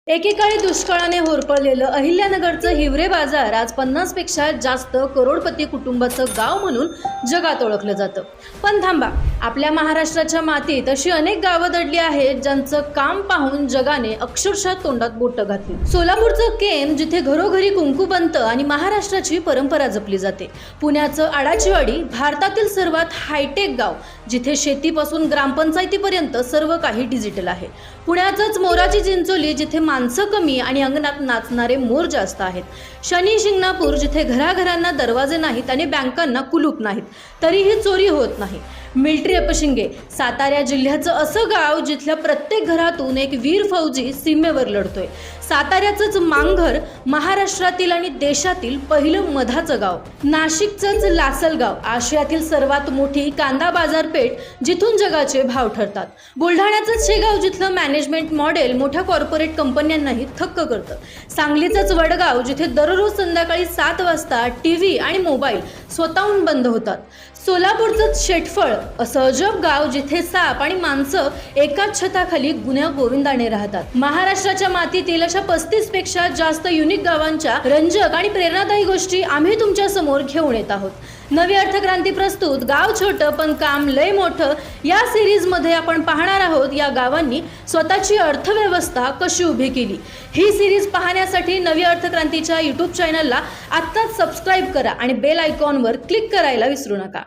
एकेकाळी दुष्काळाने होरपळलेलं अहिल्यानगरचं हिवरे बाजार आज 50 पेक्षा जास्त करोडपती कुटुंबाचं गाव म्हणून जगात ओळखलं जातं। पण थांबा, आपल्या महाराष्ट्राच्या मातीत अशी अनेक गावं दडली आहेत ज्यांचं काम पाहून जगाने अक्षरशः तोंडात बोटं घातली। सोलापूरचं केम, जिथे घरोघरी कुंकू बनतं आणि महाराष्ट्राची परंपरा जपली जाते। पुण्याचं आडाचीवाडी, भारतातील सर्वात हायटेक गाव, जिथे शेतीपासून ग्रामपंचायतीपर्यंत सर्व काही डिजिटल आहे। पुण्याचंच मोराची चिंचोली, जिथे माणसं कमी आणि अंगणात नाचणारे मोर जास्त आहेत। शनी शिंगणापूर, जिथे घराघरांना दरवाजे नाहीत आणि बँकांना कुलूप नाहीत, तरीही चोरी होत नाही। मिलिटरी अपशिंगे, सातारा जिल्ह्याचं असं गाव जिथल्या प्रत्येक घरातून एक वीर फौजी सीमेवर लढतोय। साताऱ्याचंच मांघर, महाराष्ट्रातील आणि देशातील पहिलं मधाचं गाव। नाशिकचंच लासलगाव, आशियातील सर्वात मोठी कांदा बाजारपेठ, जिथून जगाचे भाव ठरतात। बुलढाण्याचंच शेगाव, जिथलं मॅनेजमेंट मॉडेल मोठ्या कॉर्पोरेट कंपन्यांनाही थक्क करतं। सांगलीचंच वडगाव, जिथे दररोज संध्याकाळी 7 वाजता टीव्ही आणि मोबाईल स्वतःहून बंद होतात। सोलापूरचंच शेटफळ, असं अजब गाव, जिथे साप आणि माणसं एकाच छताखाली गुण्या गोविंदाने राहतात। महाराष्ट्राच्या मातीतील अशा 35 पेक्षा जास्त युनिक गावांच्या रंजक आणि प्रेरणादायी गोष्टी आम्ही तुमच्या समोर घेऊन येत आहोत। नवी अर्थक्रांती प्रस्तुत गाव छोटं पण काम लय मोठं या सिरीज मध्ये आपण पाहणार आहोत या गावांनी स्वतःची अर्थव्यवस्था कशी उभी केली। ही सिरीज पाहण्यासाठी नवी अर्थक्रांतीच्या YouTube चॅनलला आत्ताच सबस्क्राइब करा आणि बेल आयकॉनवर क्लिक करायला विसरू नका।